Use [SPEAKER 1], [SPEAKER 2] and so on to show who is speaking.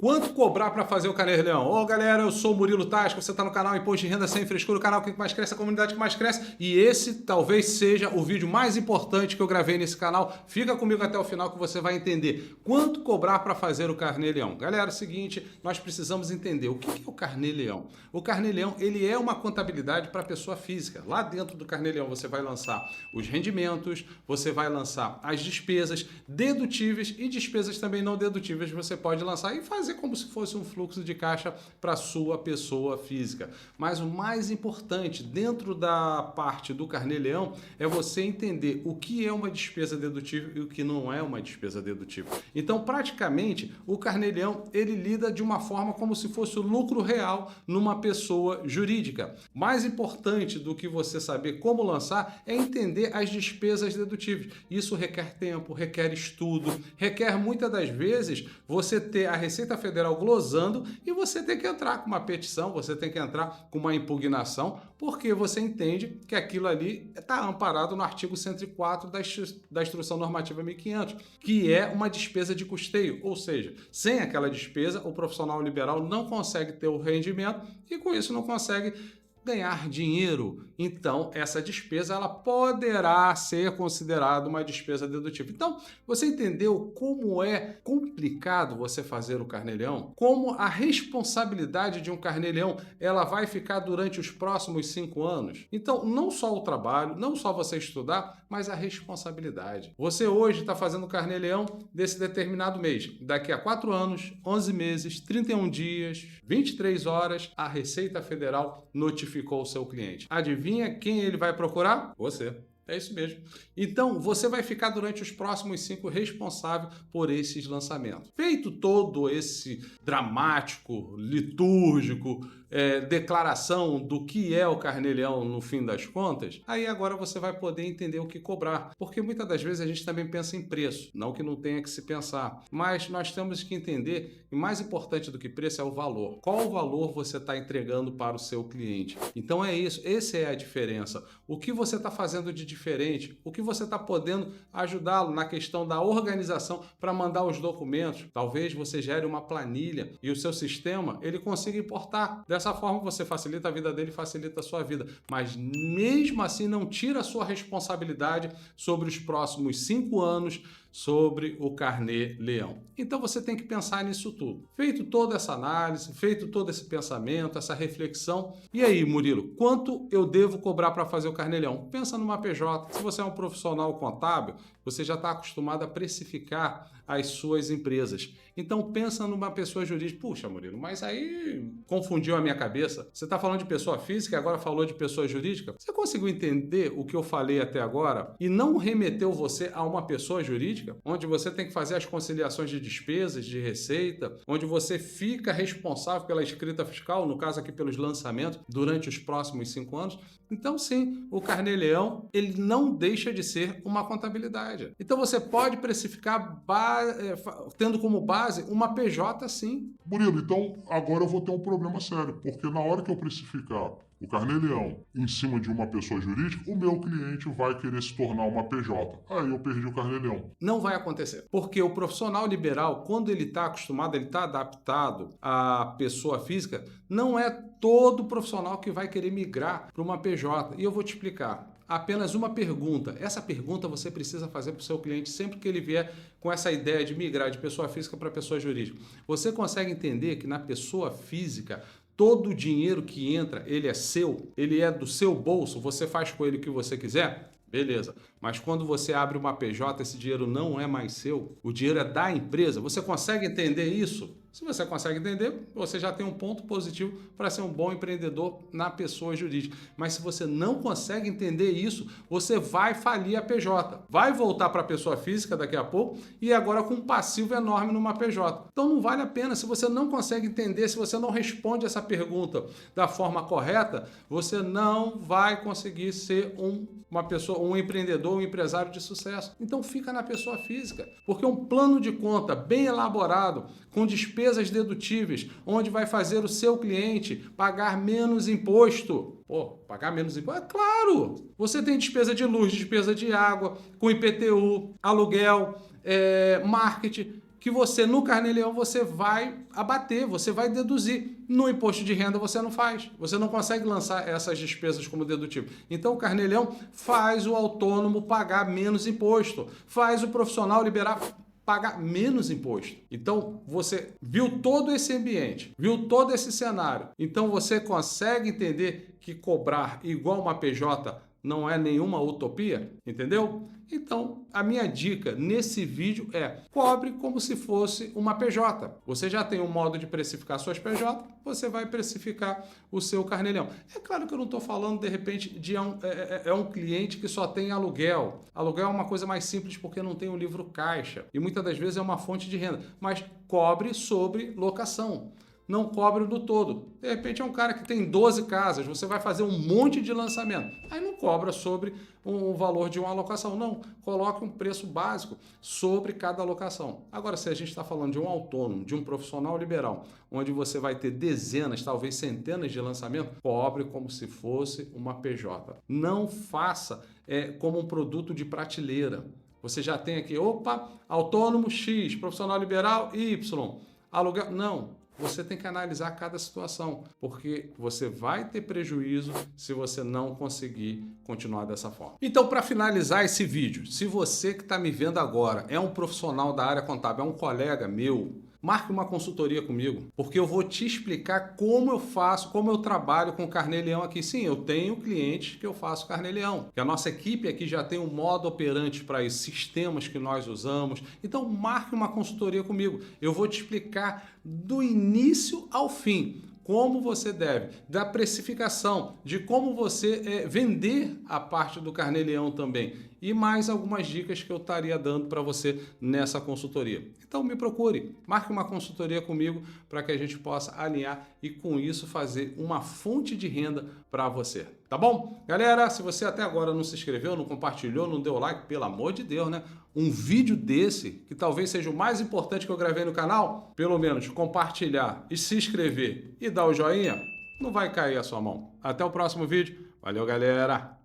[SPEAKER 1] Quanto cobrar para fazer o Carnê-Leão? Ô galera, eu sou o Murilo Tasca, você está no canal Imposto de Renda Sem Frescura, o canal que mais cresce, a comunidade que mais cresce, e esse talvez seja o vídeo mais importante que eu gravei nesse canal. Fica comigo até o final que você vai entender quanto cobrar para fazer o Carnê-Leão. Galera, é o seguinte, nós precisamos entender o que é o Carnê-Leão. O Carnê-Leão, ele é uma contabilidade para pessoa física. Lá dentro do Carnê-Leão você vai lançar os rendimentos, você vai lançar as despesas dedutíveis e despesas também não dedutíveis, você pode lançar e fazer como se fosse um fluxo de caixa para sua pessoa física. Mas o mais importante dentro da parte do Carnê-Leão é você entender o que é uma despesa dedutível e o que não é uma despesa dedutível. Então, praticamente, o Carnê-Leão ele lida de uma forma como se fosse o lucro real numa pessoa jurídica. Mais importante do que você saber como lançar é entender as despesas dedutíveis. Isso requer tempo, requer estudo, requer muitas das vezes você ter a Receita Federal glosando e você tem que entrar com uma petição, você tem que entrar com uma impugnação, porque você entende que aquilo ali está amparado no artigo 104 da Instrução Normativa 1500, que é uma despesa de custeio, ou seja, sem aquela despesa, o profissional liberal não consegue ter o rendimento e com isso não consegue ganhar dinheiro. Então, essa despesa ela poderá ser considerada uma despesa dedutível. Então, você entendeu como é complicado você fazer o Carnê-Leão? Como a responsabilidade de um Carnê-Leão ela vai ficar durante os próximos 5 anos? Então, não só o trabalho, não só você estudar, mas a responsabilidade. Você hoje está fazendo o Carnê-Leão desse determinado mês. Daqui a 4 anos, 11 meses, 31 dias, 23 horas, a Receita Federal notificou o seu cliente. Adivinha quem ele vai procurar? Você. É isso mesmo. Então, você vai ficar durante os próximos 5 responsável por esses lançamentos. Feito todo esse dramático, litúrgico, declaração do que é o Carnê-Leão no fim das contas, aí agora você vai poder entender o que cobrar. Porque muitas das vezes a gente também pensa em preço, não que não tenha que se pensar. Mas nós temos que entender, e mais importante do que preço é o valor. Qual o valor você está entregando para o seu cliente? Então é isso, essa é a diferença. O que você está fazendo de diferente? O que você está podendo ajudá-lo na questão da organização para mandar os documentos? Talvez você gere uma planilha e o seu sistema ele consiga importar. Dessa forma você facilita a vida dele, facilita a sua vida. Mas mesmo assim não tira a sua responsabilidade sobre os próximos 5 anos sobre o Carnê-Leão. Então você tem que pensar nisso tudo. Feito toda essa análise, feito todo esse pensamento, essa reflexão. E aí, Murilo, quanto eu devo cobrar para fazer o Carnê-Leão? Pensa numa PJ. Se você é um profissional contábil, você já está acostumado a precificar as suas empresas. Então pensa numa pessoa jurídica. Puxa, Murilo, mas aí confundiu a minha cabeça. Você está falando de pessoa física e agora falou de pessoa jurídica? Você conseguiu entender o que eu falei até agora e não remeteu você a uma pessoa jurídica, onde você tem que fazer as conciliações de despesas, de receita, onde você fica responsável pela escrita fiscal, no caso aqui pelos lançamentos, durante os próximos 5 anos? Então sim, o Carnê-Leão ele não deixa de ser uma contabilidade. Então você pode precificar tendo como base uma PJ sim.
[SPEAKER 2] Murilo, então agora eu vou ter um problema sério, porque na hora que eu precificar o Carnê-Leão em cima de uma pessoa jurídica, o meu cliente vai querer se tornar uma PJ. Aí eu perdi o Carnê-Leão.
[SPEAKER 1] Não vai acontecer. Porque o profissional liberal, quando ele está acostumado, ele está adaptado à pessoa física, não é todo profissional que vai querer migrar para uma PJ. E eu vou te explicar. Apenas uma pergunta. Essa pergunta você precisa fazer para o seu cliente sempre que ele vier com essa ideia de migrar de pessoa física para pessoa jurídica. Você consegue entender que na pessoa física todo o dinheiro que entra, ele é seu, ele é do seu bolso, você faz com ele o que você quiser? Beleza. Mas quando você abre uma PJ, esse dinheiro não é mais seu, o dinheiro é da empresa. Você consegue entender isso? Se você consegue entender, você já tem um ponto positivo para ser um bom empreendedor na pessoa jurídica. Mas se você não consegue entender isso, você vai falir a PJ. Vai voltar para a pessoa física daqui a pouco e agora com um passivo enorme numa PJ. Então não vale a pena. Se você não consegue entender, se você não responde essa pergunta da forma correta, você não vai conseguir ser uma pessoa, um empreendedor, um empresário de sucesso. Então fica na pessoa física, porque um plano de conta bem elaborado, com despesas dedutíveis, onde vai fazer o seu cliente pagar menos imposto. Pô, pagar menos imposto? É claro! Você tem despesa de luz, despesa de água, com IPTU, aluguel, marketing. que você, no Carnê-Leão, você vai abater, você vai deduzir. No imposto de renda você não faz. Você não consegue lançar essas despesas como dedutivo. Então o Carnê-Leão faz o autônomo pagar menos imposto, faz o profissional liberar pagar menos imposto. Então, você viu todo esse ambiente, viu todo esse cenário. Então, você consegue entender que cobrar igual uma PJ não é nenhuma utopia, entendeu? Então, a minha dica nesse vídeo é: cobre como se fosse uma PJ. Você já tem um modo de precificar suas PJ, você vai precificar o seu Carnê-Leão. É claro que eu não estou falando, de repente, de um cliente que só tem aluguel. Aluguel é uma coisa mais simples porque não tem um livro caixa e muitas das vezes é uma fonte de renda, mas cobre sobre locação. Não cobre do todo. De repente é um cara que tem 12 casas, você vai fazer um monte de lançamento. Aí não cobra sobre o valor de uma alocação. Não, coloque um preço básico sobre cada alocação. Agora, se a gente está falando de um autônomo, de um profissional liberal, onde você vai ter dezenas, talvez centenas de lançamentos, cobre como se fosse uma PJ. Não faça como um produto de prateleira. Você já tem aqui, opa, autônomo X, profissional liberal Y, aluguel. Não. Você tem que analisar cada situação, porque você vai ter prejuízo se você não conseguir continuar dessa forma. Então, para finalizar esse vídeo, se você que está me vendo agora é um profissional da área contábil, é um colega meu, marque uma consultoria comigo, porque eu vou te explicar como eu faço, como eu trabalho com o Carnê-Leão aqui. Sim, eu tenho clientes que eu faço Carnê-Leão, que a nossa equipe aqui já tem um modo operante para isso, sistemas que nós usamos. Então, marque uma consultoria comigo. Eu vou te explicar do início ao fim como você deve, da precificação, de como você vender a parte do Carnê-Leão também e mais algumas dicas que eu estaria dando para você nessa consultoria. Então me procure, marque uma consultoria comigo para que a gente possa alinhar e com isso fazer uma fonte de renda para você. Tá bom? Galera, se você até agora não se inscreveu, não compartilhou, não deu like, pelo amor de Deus, né? Um vídeo desse, que talvez seja o mais importante que eu gravei no canal, pelo menos compartilhar e se inscrever e dar o joinha, não vai cair a sua mão. Até o próximo vídeo. Valeu, galera!